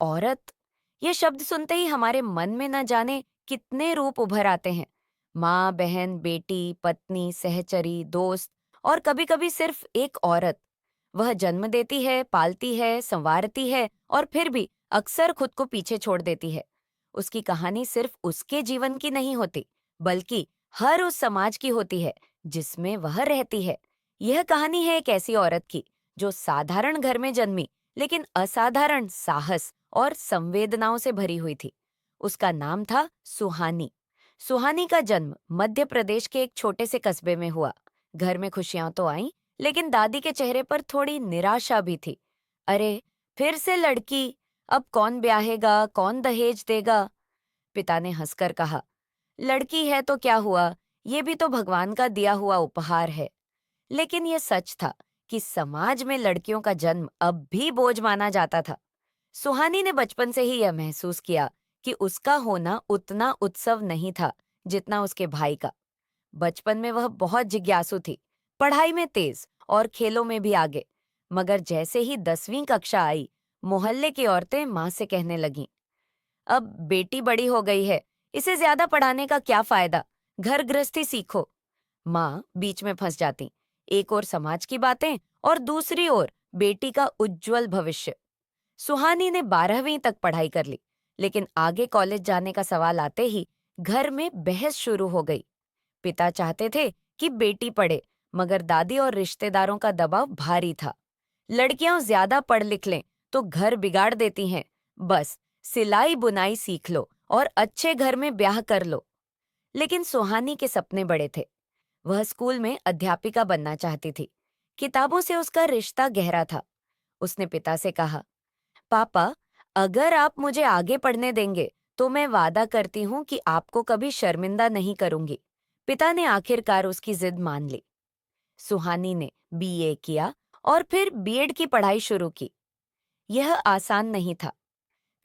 औरत, ये शब्द सुनते ही हमारे मन में न जाने कितने रूप उभर आते हैं। माँ, बहन, बेटी, पत्नी, सहचरी, दोस्त और कभी-कभी सिर्फ एक औरत। वह जन्म देती है, पालती है, संवारती है और फिर भी अक्सर खुद को पीछे छोड़ देती है। उसकी कहानी सिर्फ उसके जीवन की नहीं होती, बल्कि हर उस समाज की होती है जिसमें वह रहती है। यह कहानी है एक ऐसी औरत की जो साधारण घर में जन्मी, लेकिन असाधारण साहस और संवेदनाओं से भरी हुई थी। उसका नाम था सुहानी। सुहानी का जन्म मध्य प्रदेश के एक छोटे से कस्बे में हुआ। घर में खुशियां तो आईं, लेकिन दादी के चेहरे पर थोड़ी निराशा भी थी। अरे, फिर से लड़की, अब कौन ब्याहेगा, कौन दहेज देगा? पिता ने हंसकर कहा, लड़की है तो क्या हुआ, ये भी तो भगवान का दिया हुआ उपहार है। लेकिन ये सच था कि समाज में लड़कियों का जन्म अब भी बोझ माना जाता था। सुहानी ने बचपन से ही यह महसूस किया कि उसका होना उतना उत्सव नहीं था जितना उसके भाई का। बचपन में वह बहुत जिज्ञासु थी, पढ़ाई में तेज और खेलों में भी आगे। मगर जैसे ही 10वीं कक्षा आई, मोहल्ले की औरतें माँ से कहने लगीं, अब बेटी बड़ी हो गई है, इसे ज्यादा पढ़ाने का क्या फायदा, घर गृहस्थी सीखो। माँ बीच में फंस जाती, एक ओर समाज की बातें और दूसरी ओर बेटी का उज्जवल भविष्य। सुहानी ने 12वीं तक पढ़ाई कर ली, लेकिन आगे कॉलेज जाने का सवाल आते ही घर में बहस शुरू हो गई। पिता चाहते थे कि बेटी पढ़े, मगर दादी और रिश्तेदारों का दबाव भारी था। लड़कियां ज्यादा पढ़ लिख लें तो घर बिगाड़ देती हैं, बस सिलाई बुनाई सीख लो और अच्छे घर में ब्याह कर लो। लेकिन सुहानी के सपने बड़े थे। वह स्कूल में अध्यापिका बनना चाहती थी। किताबों से उसका रिश्ता गहरा था। उसने पिता से कहा, पापा, अगर आप मुझे आगे पढ़ने देंगे तो मैं वादा करती हूँ कि आपको कभी शर्मिंदा नहीं करूंगी। पिता ने आखिरकार उसकी जिद मान ली। सुहानी ने बीए किया और फिर बीएड की पढ़ाई शुरू की। यह आसान नहीं था।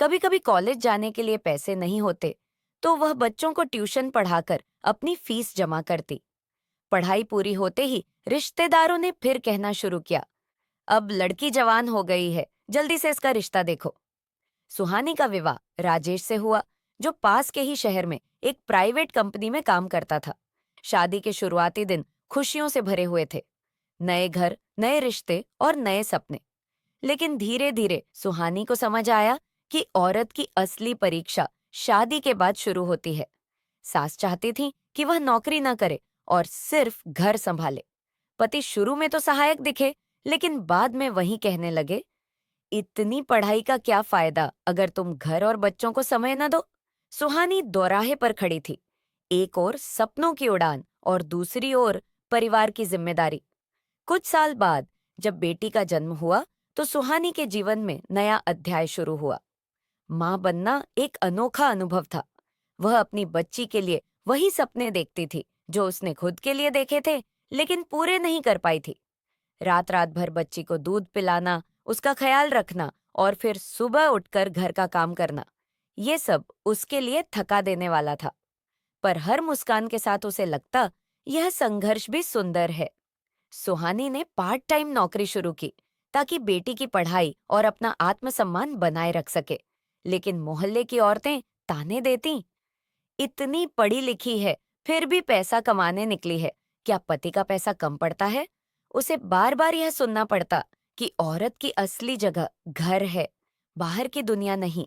कभी कभी कॉलेज जाने के लिए पैसे नहीं होते, तो वह बच्चों को ट्यूशन पढ़ाकर अपनी फीस जमा करती। पढ़ाई पूरी होते ही रिश्तेदारों ने फिर कहना शुरू किया, अब लड़की जवान हो गई है, जल्दी से इसका रिश्ता देखो। सुहानी का विवाह राजेश से हुआ, जो पास के ही शहर में एक प्राइवेट कंपनी में काम करता था। शादी के शुरुआती दिन खुशियों से भरे हुए थे। नए घर, नए रिश्ते और नए सपने। लेकिन धीरे धीरे सुहानी को समझ आया कि औरत की असली परीक्षा शादी के बाद शुरू होती है। सास चाहती थी कि वह नौकरी न करे और सिर्फ घर संभाले। पति शुरू में तो सहायक दिखे, लेकिन बाद में वही कहने लगे, इतनी पढ़ाई का क्या फायदा अगर तुम घर और बच्चों को समय न दो। सुहानी दोराहे पर खड़ी थी, एक ओर सपनों की उड़ान और दूसरी ओर परिवार की जिम्मेदारी। कुछ साल बाद जब बेटी का जन्म हुआ, तो सुहानी के जीवन में नया अध्याय शुरू हुआ। माँ बनना एक अनोखा अनुभव था। वह अपनी बच्ची के लिए वही सपने देखती थी जो उसने खुद के लिए देखे थे, लेकिन पूरे नहीं कर पाई थी। रात रात भर बच्ची को दूध पिलाना, उसका ख्याल रखना और फिर सुबह उठकर घर का काम करना, ये सब उसके लिए थका देने वाला था। पर हर मुस्कान के साथ उसे लगता, यह संघर्ष भी सुंदर है। सुहानी ने पार्ट टाइम नौकरी शुरू की ताकि बेटी की पढ़ाई और अपना आत्मसम्मान बनाए रख सके। लेकिन मोहल्ले की औरतें ताने देती, इतनी पढ़ी लिखी है, फिर भी पैसा कमाने निकली है, क्या पति का पैसा कम पड़ता है? उसे बार बार यह सुनना पड़ता कि औरत की असली जगह घर है, बाहर की दुनिया नहीं।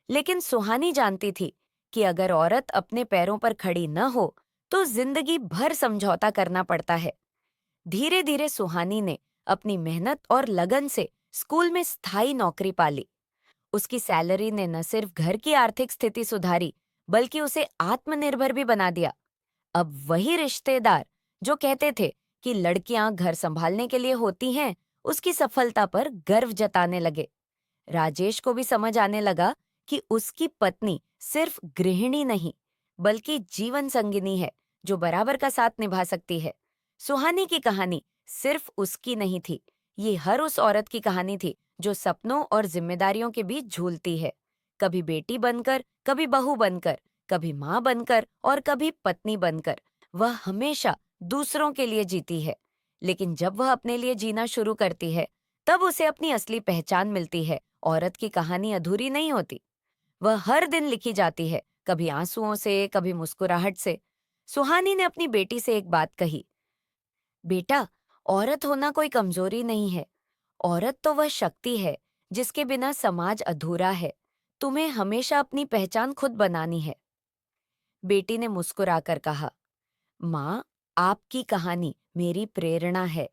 लेकिन सुहानी जानती थी कि अगर औरत अपने पैरों पर खड़ी न हो तो जिंदगी भर समझौता करना पड़ता है। धीरे धीरे सुहानी ने अपनी मेहनत और लगन से स्कूल में स्थायी नौकरी पाली। उसकी सैलरी ने न सिर्फ घर की आर्थिक स्थिति सुधारी, बल्कि उसे आत्मनिर्भर भी बना दिया। अब वही रिश्तेदार जो कहते थे कि लड़कियां घर संभालने के लिए होती हैं, उसकी सफलता पर गर्व जताने लगे। राजेश को भी समझ आने लगा कि उसकी पत्नी सिर्फ गृहिणी नहीं, बल्कि जीवन संगिनी है जो बराबर का साथ निभा सकती है। सुहानी की कहानी सिर्फ उसकी नहीं थी, ये हर उस औरत की कहानी थी जो सपनों और जिम्मेदारियों के बीच झूलती है। कभी बेटी बनकर, कभी बहू बनकर, कभी माँ बनकर और कभी पत्नी बनकर वह हमेशा दूसरों के लिए जीती है। लेकिन जब वह अपने लिए जीना शुरू करती है, तब उसे अपनी असली पहचान मिलती है। औरत की कहानी अधूरी नहीं होती, वह हर दिन लिखी जाती है, कभी आंसुओं से, कभी मुस्कुराहट से। सुहानी ने अपनी बेटी से एक बात कही, बेटा, औरत होना कोई कमजोरी नहीं है। औरत तो वह शक्ति है जिसके बिना समाज अधूरा है। तुम्हें हमेशा अपनी पहचान खुद बनानी है। बेटी ने मुस्कुराकर कहा, माँ, आपकी कहानी मेरी प्रेरणा है।